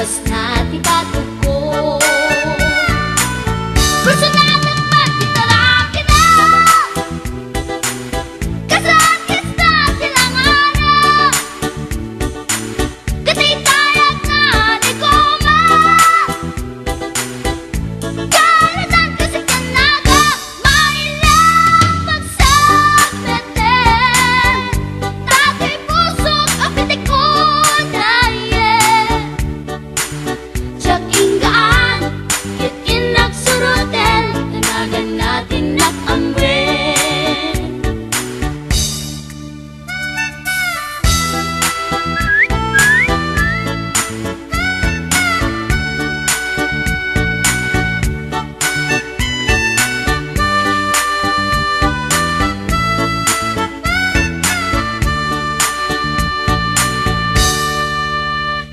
Bas na ti batok ko. Gusto natin magtitaraki na kasakit na silanganan. Katitayag na ni Koma kalatan kasi kanaga mailang pagsabeten. Tatay pusok apitik ko na Tsak inggaan, yakin nagsurutin, tanagan natin nakamwen.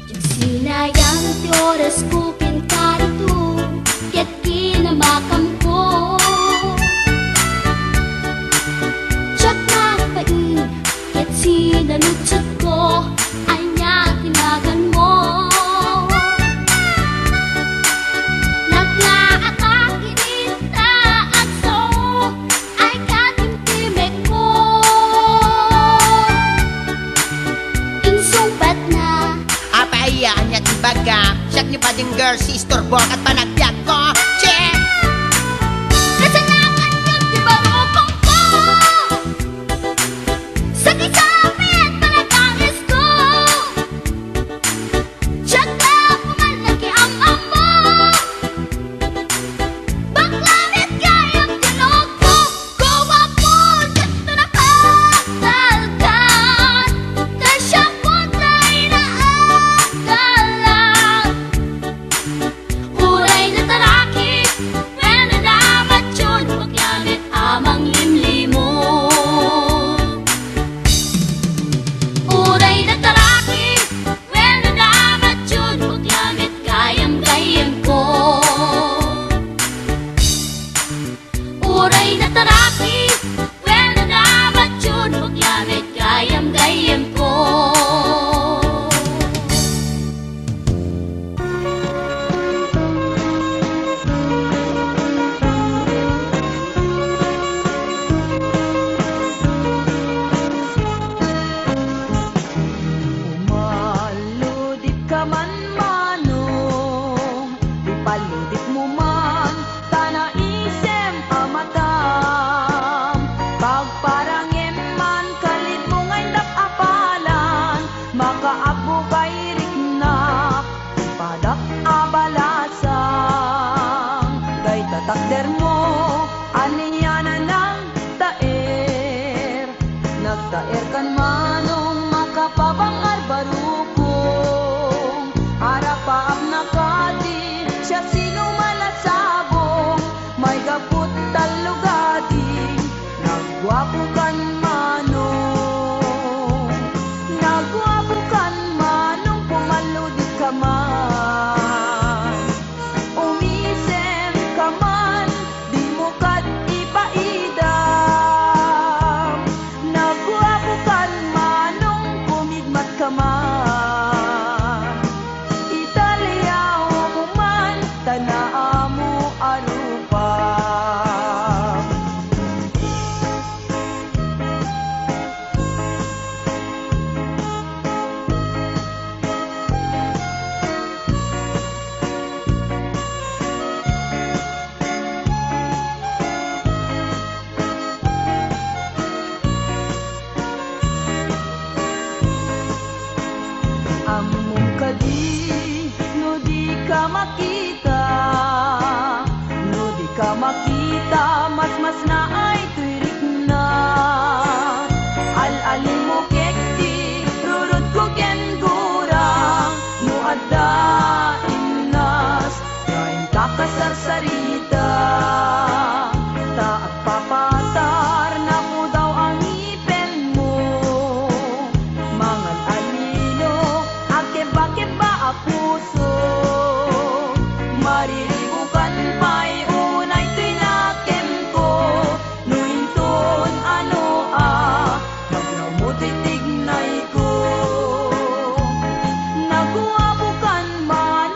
Yung sinayang ti oras ko pinkarito, ket kinamakam ko. Tsak napain, ket sinalutsot ko, anya tinagan mo. Naglaatake kita at so, ay katimtimek ko. Insumpat na Apayaan niya tibaga. Siyak niyo pa din girl, sister bo at panagbiag ko. Che! kasalanan yung di barupong ko. Sakit sa amin, panagangis ko. Tsak na pumalaki ang amo. Baklanit kayang dinog ko. Gawa po, dito na patalkan. Kasya po tayo na agalan. Huray na taraki, pwede dapat yun, maglamit amang limlimo. Huray na taraki, pwede dapat yun, maglamit gayam-gayam ko. Huray na taraki, pwede dapat yun, maglamit gayam-gayam ko. Umaludit ka man manong, di paludit mo man, tana isem amatam. Pagparangem man kalit mo ngay apalan, makaabo kay riknak, padak abalasang. Kay tatakder mo, aniya na ng taer, nagtaer kan manong makapabangar barukong. Harapaap na kati, siya sino malasabong, may gaput talugadi, nagwapo kan manong. Nagwapo kan manong, pumaludit ka man. Umisem ka man, di mo kat ipaidam. Nagwapo kan manong, pumigmat ka man. Italyaw mo man, tanaa mo arupa. Among kadi, no di ka makita, no di ka makita, mas na ay tuirik na. Al-alim mo kekti, rurut ko ken gurang, no adda inas, kain kakasarsarita. Taat papatar na mo daw ang ipen mo, mangal alino, akeba-keba a puso. Mariribukan pa'y unay tinakem ko, nuinton ano maglaw mo titignay ko. Naguwabukan man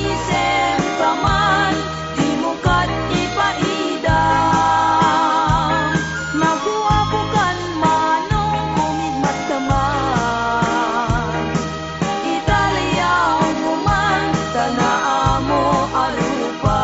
isip ka man, di mo kat ipaidam. Nagwapo kan manong kumigmat ka man, Italia mo man, tanaa mo arupa.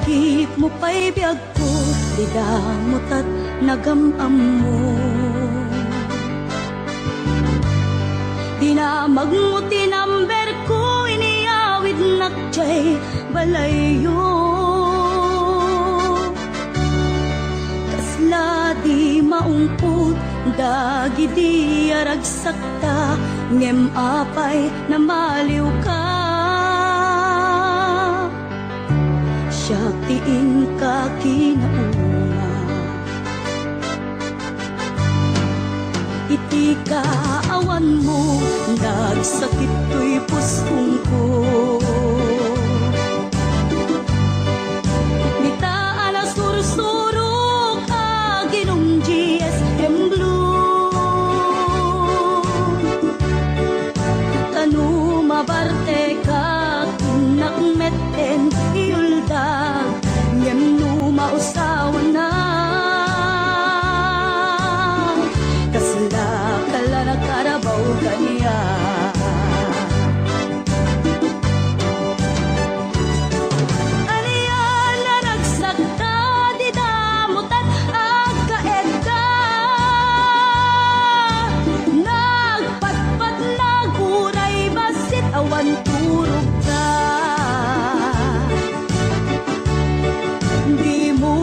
Lagi mo pa'y biyag ko, di damot at nagamam mo. Dinamag mo tinamber ko, iniawid nakjay balayo. Kasla di maungput, dagi di aragsakta, ngem apay na maliw ka. Siya tiin ka kinauna, iti kaawan mo, nagsakit to'y pusong ko. Bitaan na sursurok, aginong GSM Blue. Tanu mabarte ka, kinakmeten iuldag, ngem no mausawan na. Kasla kala na karabaw kaniya. Aniyan na nagsakta, di damutan agkaedda. Nagpatpat naguray, basit awan turog ka. Di mo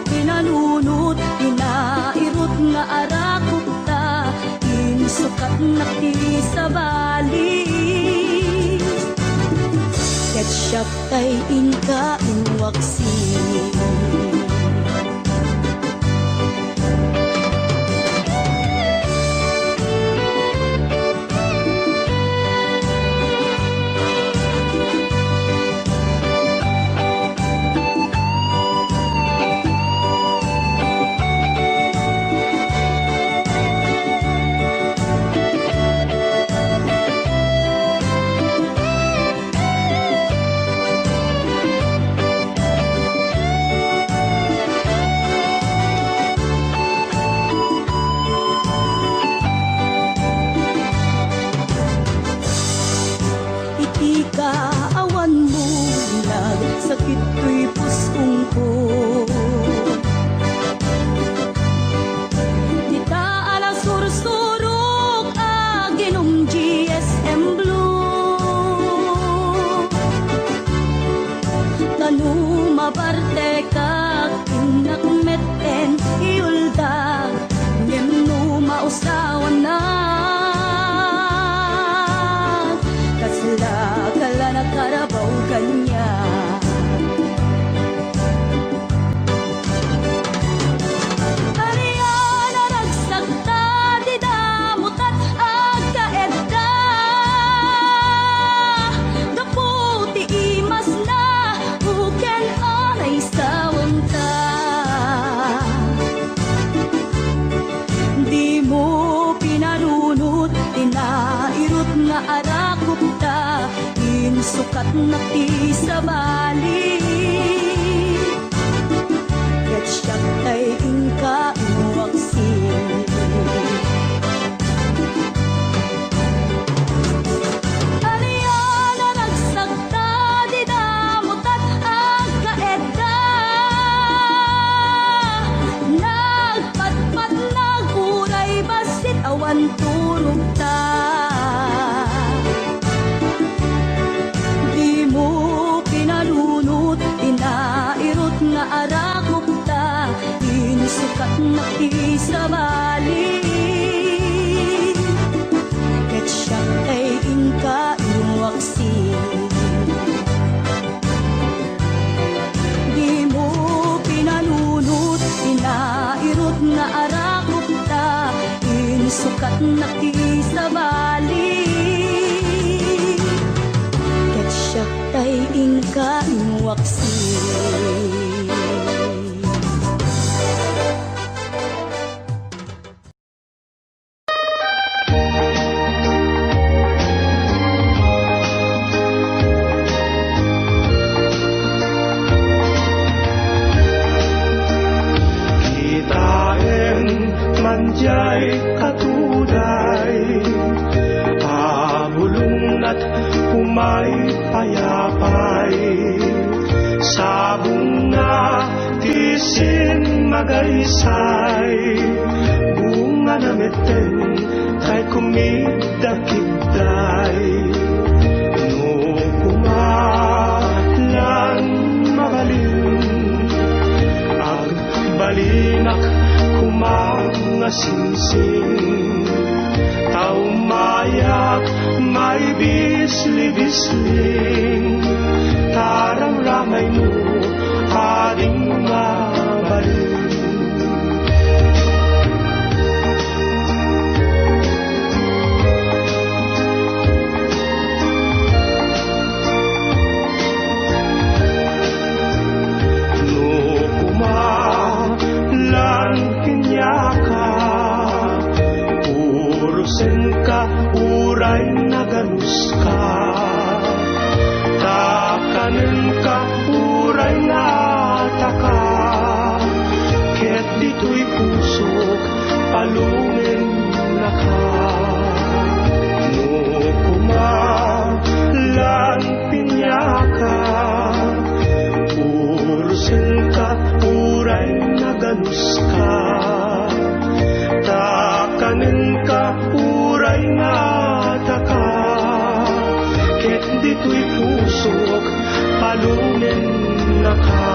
pinanunot, inairot nga arakot ta, insukat na ti sa bali. Ketchup tay inka inwaksi. Iti kaawan mo, nagsakit to'y pusong ko. Ditaan ang sursurok, aginong GSM Blue. Tanu mabarte ka, kinakmeten iuldag, ngem no mausawan na. Kasla kala na karabaw kanya. Ariyan na nagsakta, di damutan agkaedda. Daputi imas na, uken anay sawan ta. Di mo pinanunot, inairot nga arakot ta, insukat na ti sa bali. Ketchup tay inka inwaksi. Ariyan na nagsakta, di damutan agkaedda. Nagpatpat naguray, basit awan turog ta. Di mo pinanunot, inairot nga arakot ta, insukat na ti sa bali. Ketchup tay inka inwaksi. Di mo pinanunot, inairot nga arakot ta, insukat na ti sa bali. Ketchup tay inka inwaksi. Kitaen manjay katuday, pabulong at umay payapay, sabong magaysay bunga na meten kay kumidakigday no kumalan mabalin ag balinak kumangasinsing tao mayak may bisli-bisling tarang ramay mo aring mabalin uray nagalus ka takanen ka uray nataka ket dito'y pusok palungen na ka no kumalan pinyaka urusin ka uray nagalus ka takanen ka uray nataka ket dito'y pusok palunen na ka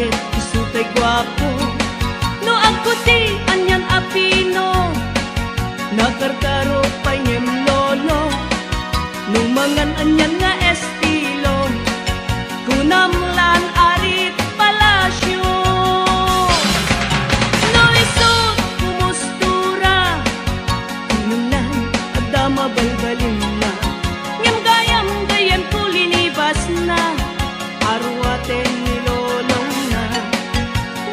ket isutay gwapo. No agkuti anyan apino, nakarkaro pa niyem lolo. Nung mangan anyan nga estilo, kunamlan arit palasyo. No isot kumustura, kununan adama balbalin na. Ngem gayam gayem kulinibas na, arwaten ni lolong na.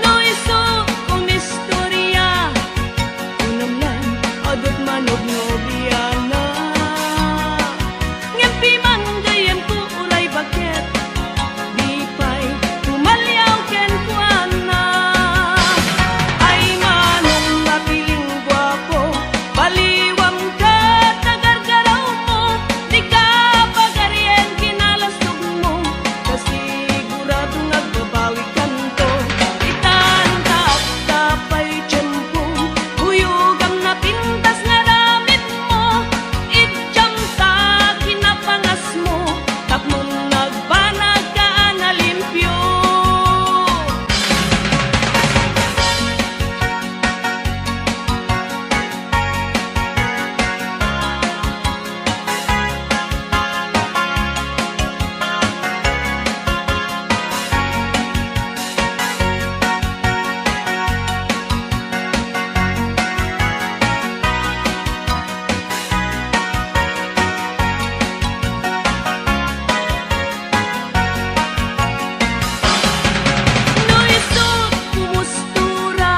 No isot kumistorya, kunamlan adot manog nobiana. Ngem piman gayem ku ulay baket, di pa'y tumalyaw ken kuana. Ay manong mapiling gwapo, baliwam ka tagargaraw mo. Di ka pagaryen kinalasog mo, kasigurado nagbabawi kanto. Itantak tapay tiyempo, huyugam na pintas nga ramit mo. Idyam ta kinapangas mo, tapmong nagbanag ka na limpyo. No isot kumustura,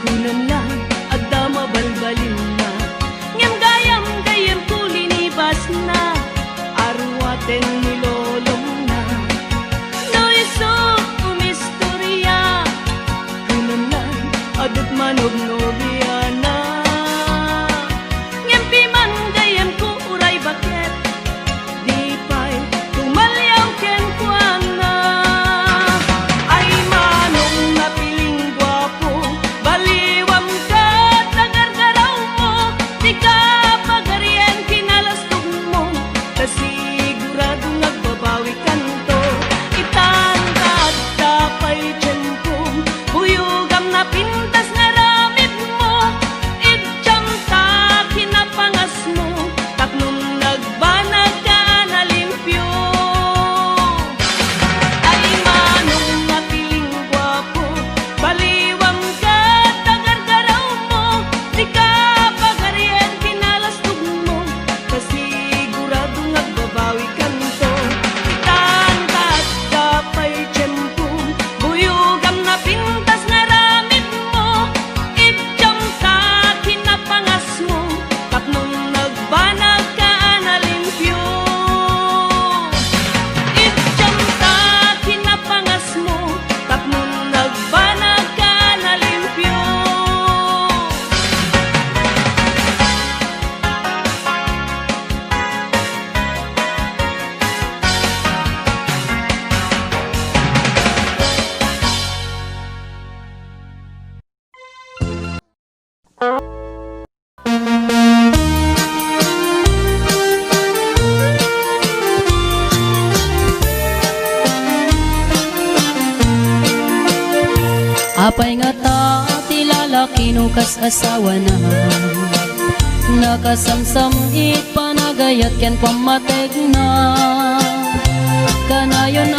kunamlan adama balbalin na. Ngem gayam gayem kulinibas na, arwaten ni lolong na. No isot kumistorya, kunamlan adot manog nobiana. Ngem piman gayem ku uray baket, di pa'y tumalyaw ken kuana. Ay manong napiling gwapo, baliwam ka tagargaraw mo. Di ka pagaryen kinalasog mo, kasigurado nagbabawi kanto. Itantat tapay tiyempo, huyugam na pintas nga ramit mo. Idyam ta kinapangas mo, tapnong nagbanag ka na limpyo. Ay manong napiling gwapo, baliwam ka tagargaraw mo. Di ka pagaryen kinalasog mo, kasigurado nagbabawi kanto. Itantat tapay tiyempo, huyugam na pintas nga ramit mo. Idyam ta kinapangas mo, tapnong nagbanag ka na limpyo. Idyam ta kinapangas mo, tapnong nagbanag ka na limpyo. Apay nga ta ti lalaki no kas asawa na, nakasamsam it panagayat ken pamatek na. Kanayon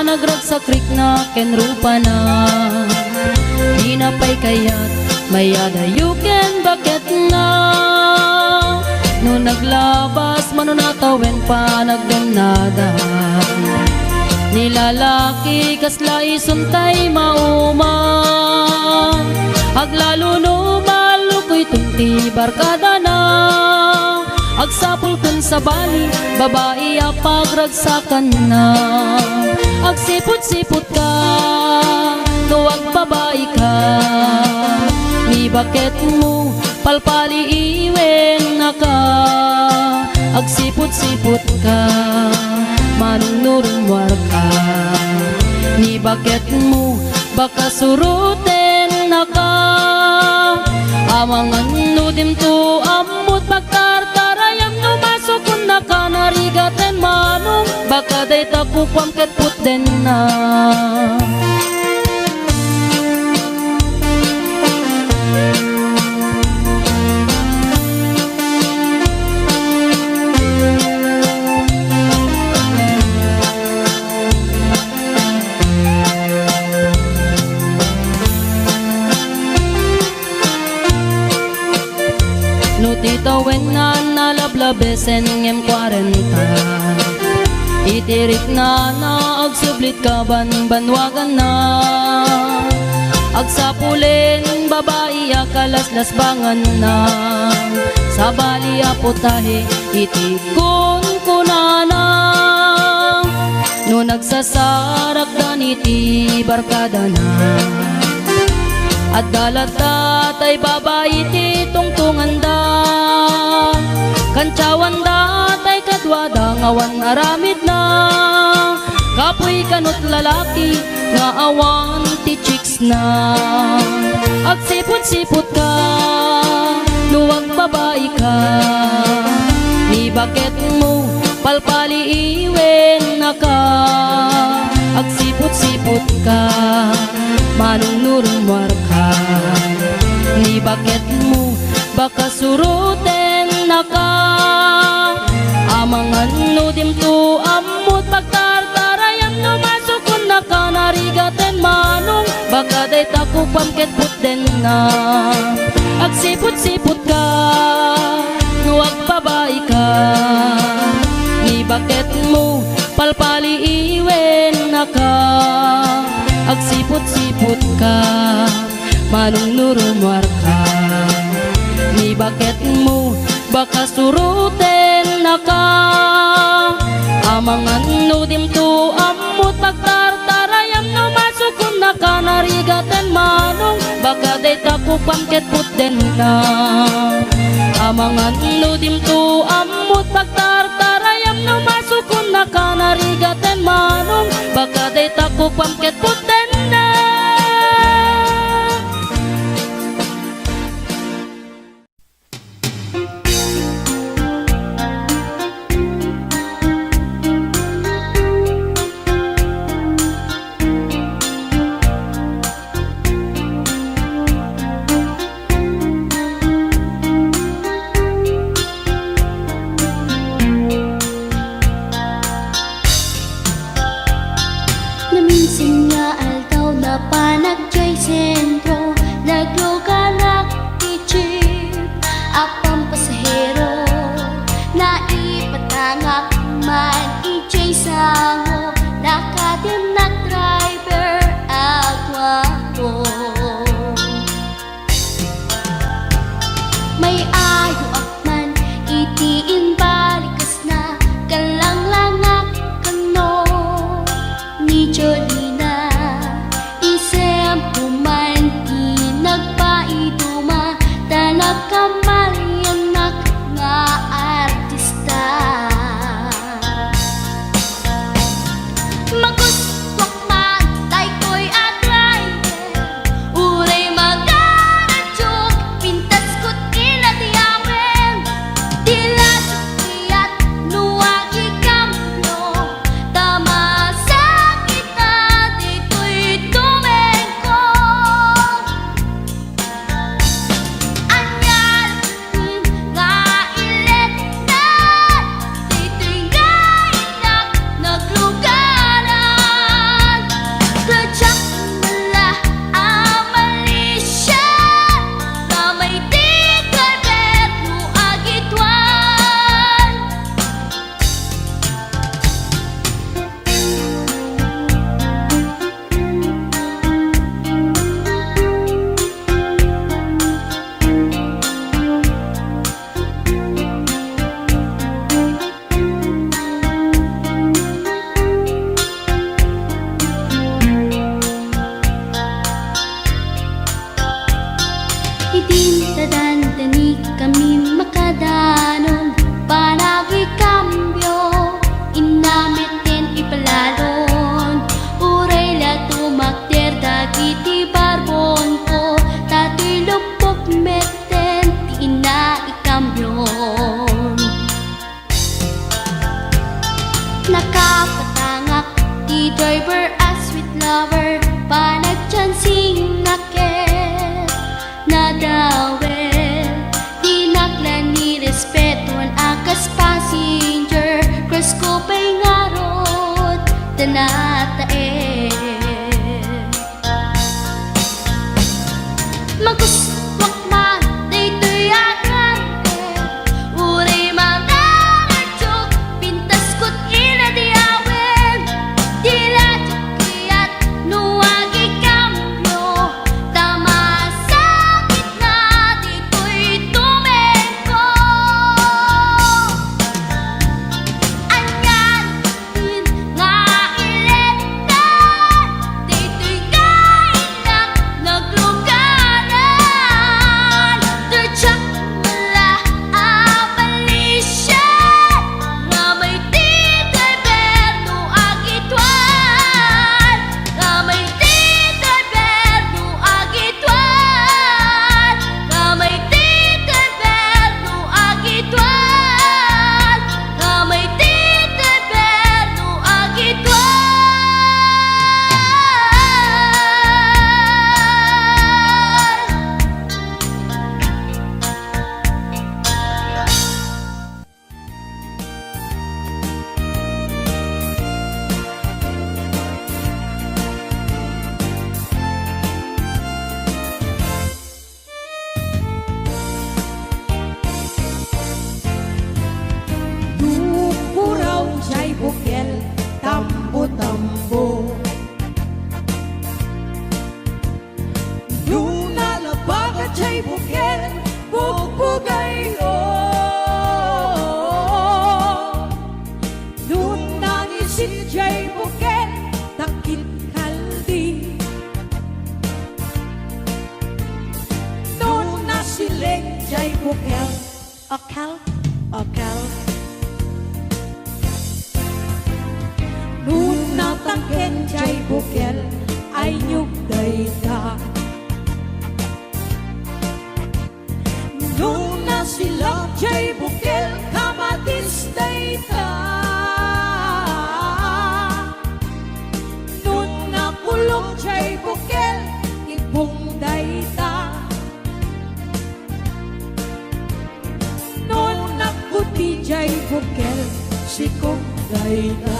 nagragsakrik na ken rupa na, di na pay kayat mayadayo ken baket na. No naglabas manunatawen pa nagdunada, nilalaki kasla isuntay mauma. Aglalo no malukoy tunti barkada na, agsapul kun sa bali babae apagragsakan na. Agsipot-sipot ka tuwag babae ka, ni baket mo palpali iwen na ka. Agsipot-sipot ka manunurumwar ka, ni baket mo baka suruten na ka. Amangan nudim to amut magtartarayam no masukun na ka narigaten manong baka day takukwam ket put den na. labesen ngem 40. Itirik na ag sublit ka banwagan na. Ag sapulin babae akalaslas bangan na. Sa bali aputahe itikon kunana. No nagsasarak daniti barkada na. At dalata tay babae ti tungtungan da. Kantsawan da tay kadwada ngawan aramid na. Kapoy kanot lalaki nga awan ti chicks na. Agsipot-sipot ka luwag babae ka. Ni bakit mo palpali iwen na ka. Agsipot-sipot ka manong nurumwar ka. Ni bakit mo baka suruten na ka. Amangan no dim to amot pagtartarayam no masukun na ka. Narigaten manong baka day takuk pamket puten na. Agsipot-sipot ka nuwag babae ka. Ni bakit mo palpali iwen na ka. Agsipot-sipot ka manong nurumwar ka. Ni bakit mo baka suruten na ka. Amangan no dim to amot pagtartarayam no masukun na ka. Narigaten manong baka day takuk pamket puten na. Amangan no dim to amot pagtartarayam no masukun na ka. Narigaten manong baka day takuk pamket puten na. Naminsan nga aldaw na panagjay sentro. Nagluganak ti jeep apang pasahero. Naipatangak man ijay sango. Nakadim na driver agwapo. May ayo akman itiin balikas na. Kalang-langak kano ni Jolina. Isem puman di nagpaiduma. Tanag kamalyanak nga artista. Maguswak man tay ko'y driver. Uray magaradyok pintas ko't ilatiyawen. Dila sukiyat nuwagi kamlo. Tama sa kita dito'y tumengko. Anyal nga ilet na. Dito'y nainak naglugaran. Kadyak mala amalisya. Kamay di driver nuagitwan. Idintadandani kami makadanon. Panagi kambyo inamitin ipalalon. Uray la tumakter dagiti barbon ko. Tato'y lumpok meten ti ina ikambyon. Nakapatangak ti driver as sweet lover. Panagchansing nakit na dawel. Tinaklan ni respetuan akas passenger. Cross ko pa'y ngarot tanatae. Maguswak man dito'y agrante. Uray mga tambo. Luna labaga chay bukel, bukbugay o. Luna ngisit chay bukel, takit kaldi. Luna sileng chay bukel, akal, akal. Luna tangken chay bukel, ay nyug dayta. Luna silak chay bukel, kamatis dayta. Luna kulong chay bukel, ibong dayta. Luna kuti chay bukel, sikong dayta.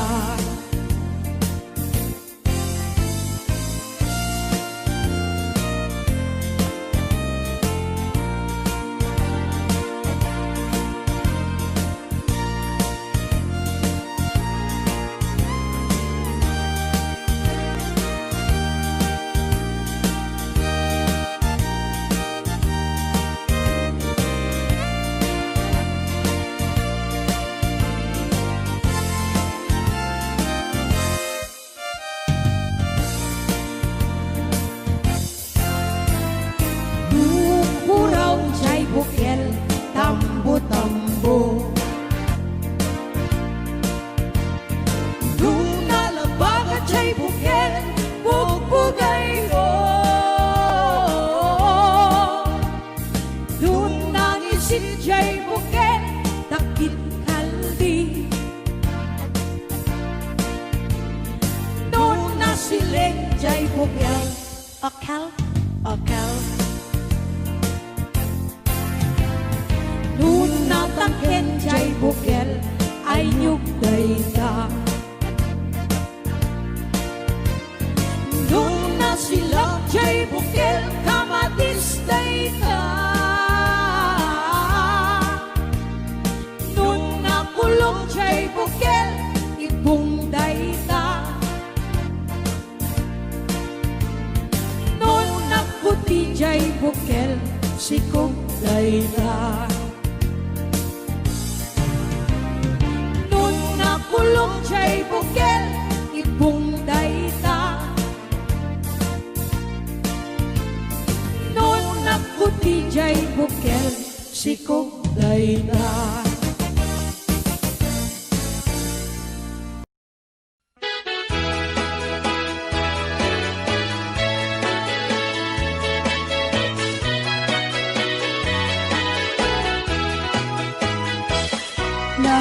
Tambo. Luna labaga chay bukel, bukbugay o. Luna ngisit chay bukel, takit kaldi. Luna sileng chay bukel, akal, akal. Luna tangken chay bukel, ay nyug dayta. Luna silak chay bukel, kamatis dayta. Luna kulong chay bukel, ibong dayta. Luna kuti chay bukel, sikong dayta. Kulong chay bukel, ibong dayta. Noon nakuti chay bukel, sikong dayta.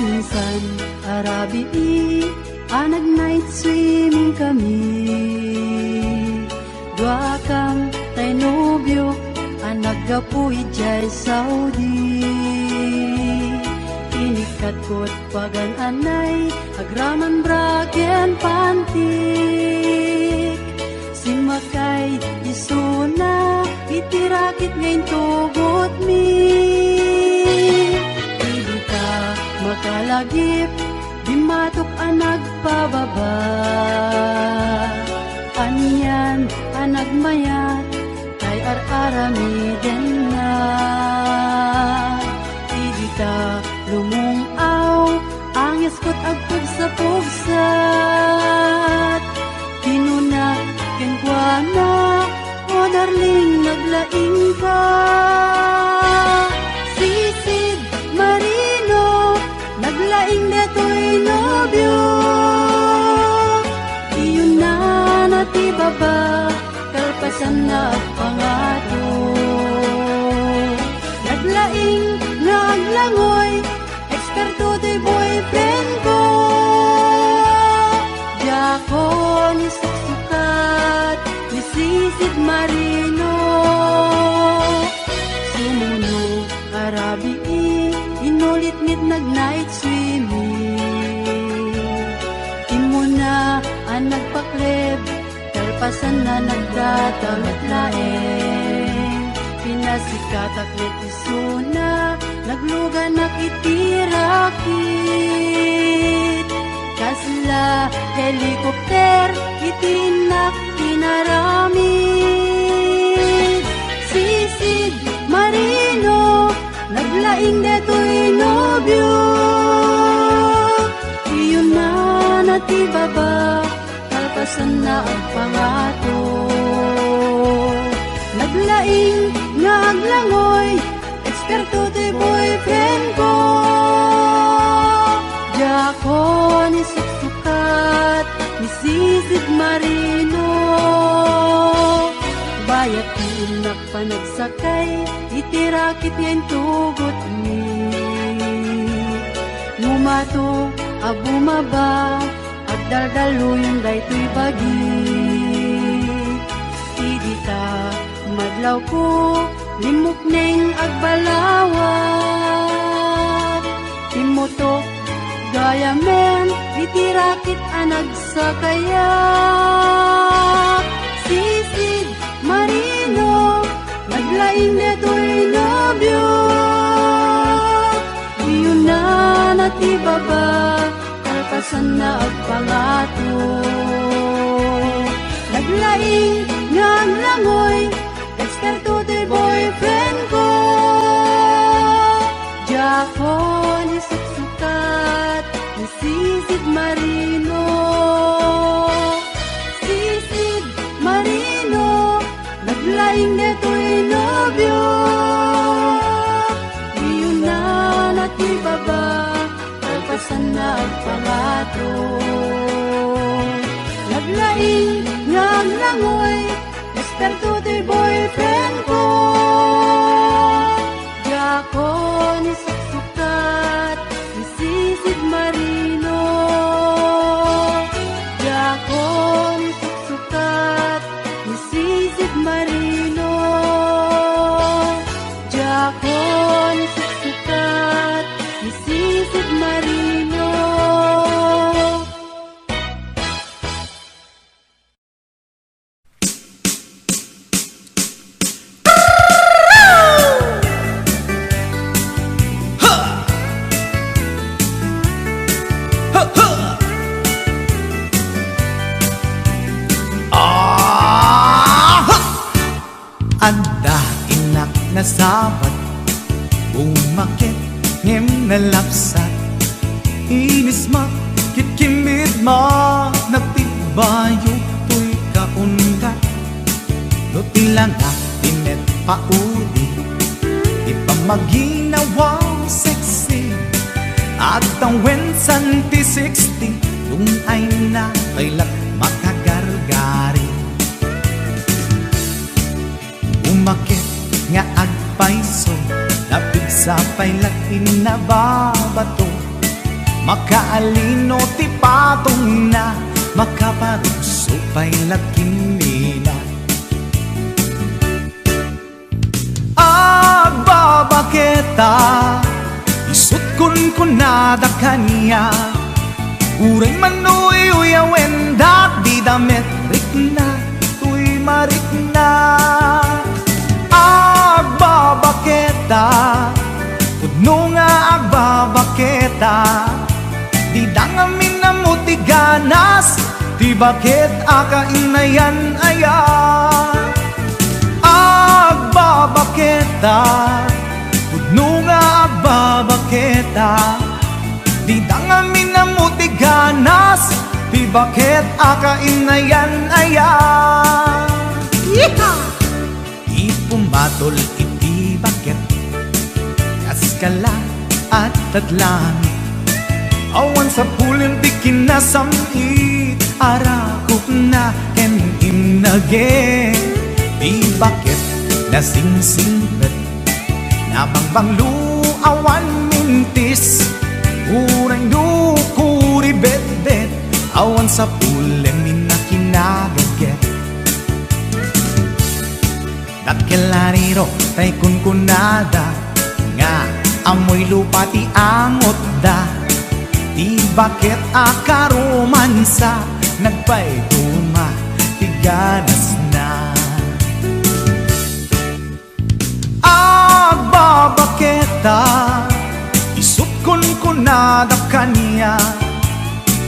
Minsan arabi anag night swimming kami. Dua kang tay nobyo anag gapuy jay Saudi. Inikat ko't pagan anay agraman bragen pantik. Simakay isuna itirakit ngayon tugot mi. Makalagip, di matok ang nagpababa. Aniyan ang nagmayat, kay ar-arami din na. Idita lumungaw, ang yaskot agpag sa pugsat. Kinunak, kenkwana, o darling naglaing ka. Sisid, Marino, naglaing deto'y nobyo. Iyon na natibaba, kalpasan na pangato. Naglaing, naglangoy, eksperto to'y boyfriend ko. Diyako ni suksukat, ni Sisid Marino. Sumunog arabi inulit-ngit nag-night swimming. Imo na ang nagpakleb, kalpasan na nagdatamit laeng. Pinasikat aklit isuna, nagluga nakitirakit. kasla helikopter itinak pinaramid. Sisid marino naglaing deto'y nobyo, iyon na natibaba kalpasan na ang pangato. Naglaing nga aglangoy eksperto to'y boyfriend ko. Jako ni suksukat ni sisid marino, bayat inak panagsakay itirakit yan tugot ni. Ngumato abumaba agdaldalo yung daytoy bagi. Idita madlaw ko limok neng agbalawat. Timoto gaya men itirakit anag sa kayak. Sisid marino naglaing deto'y nobyo, iyon na natibaba kalpasan na agpangato. Naglaing nga langoy eksperto to'y boyfriend ko. Jako ni suksukat ni sisid marino. Sisid marino naglaing deto'y nobyo, iyon na natibaba kalpasan na agpangato. Naglaing nga langoy eksperto to'y boyfriend ko. Jako ni suksukat ni sisid marino. Jako ni suksukat ni sisid marino. Jako ni suksukat ni sisid marino. Anda inak na sabat umakit ngem na lapsat. Inis ma kitkimid ma nagtibayo to'y kaundat. Lutilang tinet paudi ipamaginawaw sexy. At ang wensan ti 60 yung ay na kailat makagargari. Umakit nga agpaiso napig sa pailatin na babato. Makaalino ti patong na makaparuso pailatin nila. Agbabaketa isut kun nada kanya. Uray manoy uyawen dak di damit rikna tuy marikna. Agbabaketa pudno nga agbabaketa di dangamin na mutiganas di bakit akainayan aya. Agbabaketa pudno nga agbabaketa di dangamin na mutiganas di bakit akainayan aya. Yeehaw! Ipumatol iti bakit kaskala at tadlangit. Awan sa pulin di kinasamit arakot na ken imnage. Di bakit nasingsingpet nabangbanglu awan mintis. Urang dukuri bet-bet awan sa pulin minakinagaget. Dakelariro tay kunkunada nga amoy lupa ti amot da. Di bakit akaromansa nagpayduma ti ganas na. Agbabaketa isut kunkunada kanya.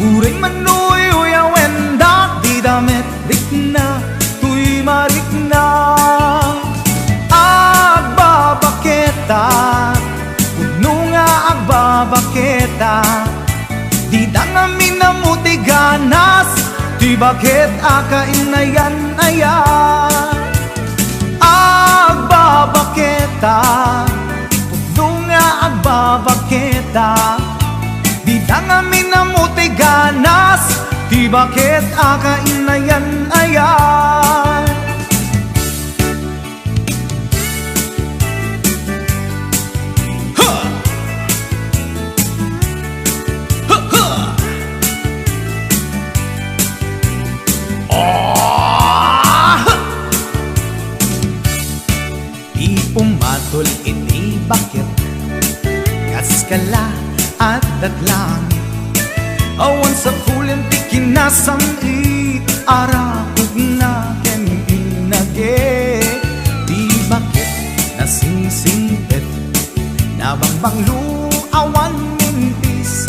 Uray manoy uyawen dak di damit rikna tuy marikna agbabaketa puno nga agbabaketa di dangamin na muti ganas di bakit akainayan ayan agbabaketa puno nga agbabaketa di dangamin na muti ganas di bakit akainayan ayan Pumatol iti bakit kaskala at daglangit awan sa kulim ti kinasam arakog na ken inage di bakit nasingsingpet nabangbang luawan mintis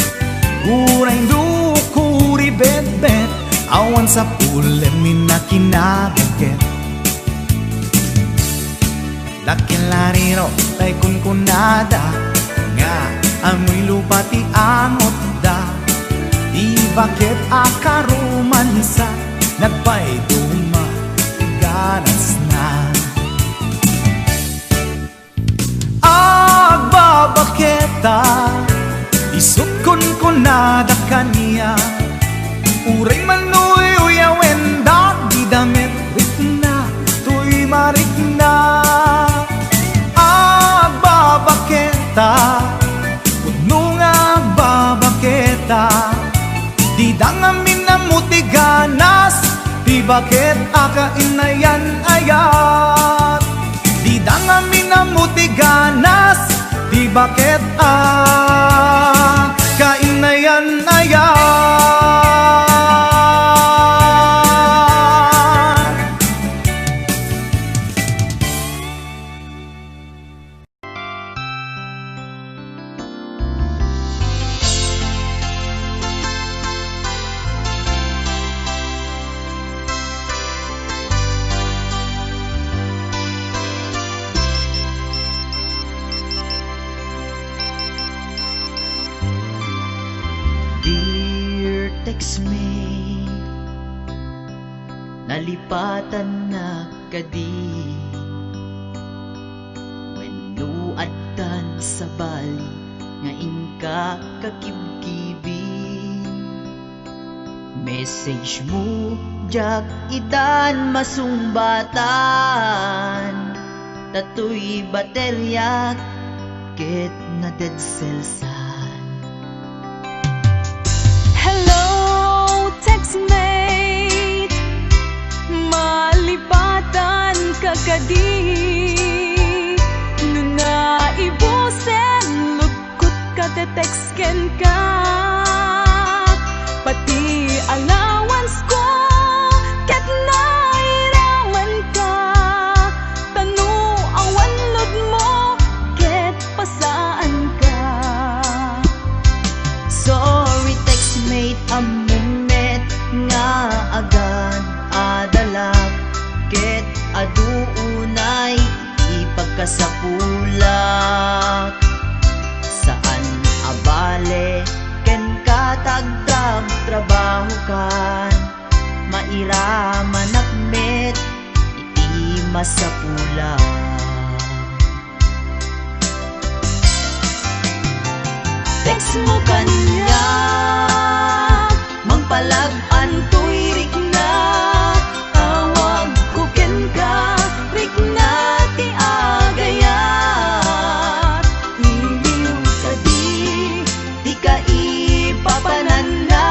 kuray lukuri bet-bet awan sa kulim minakinabagket Dakilariro tay kunkunada nga amoy lupa ti angot da di bakit akarumansa nagpay duma ganas na agbabaketa isut kunkunada kaniya uray manoy uyawen da di damit rikna tuy marikna babaketa puno nga babaketa di dangamin na muti ganas di bakit akainayan ayat di dangamin na muti ganas di bakit akainayan ayat Textmate, nalipatan na kadi wenno addan sa bali nga inka kakibkibi message mo jak idan masumbatan tatoy baterya ket na dead cells Textmate, malipatan ka kadi nuna ibusen lukot ka te-textken ka pati allowance ko ket nairaman ka tanu awan lod mo ket pasaan ka sorry Textmate nga agad adalak ket aduunay ipagkasapulak saan abale ken katagdag trabaho kan mairaman akmet iti masapulak text mo kanya mangpalag-an tuy rikna awag kuken ka rikna ti agayat iliw kadi di ka ipapanan na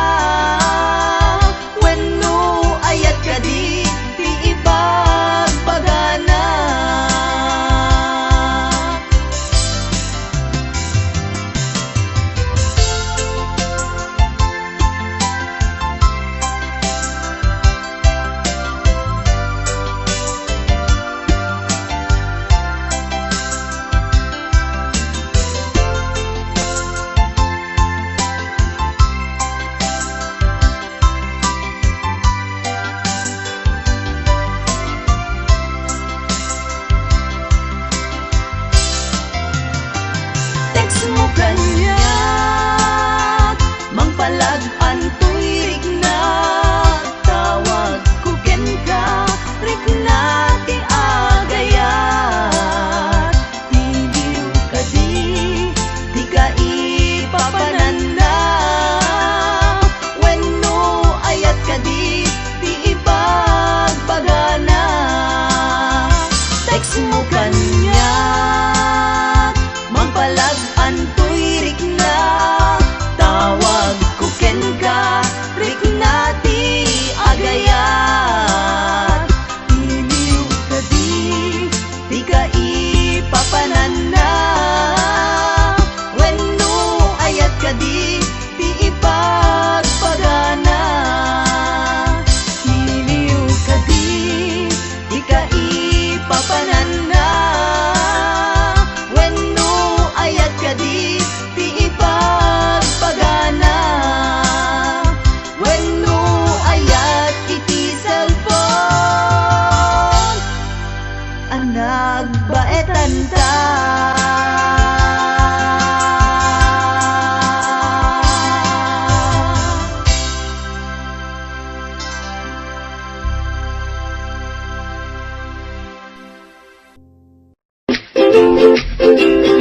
wenno ayat kadi ti ipagpagana Thank you.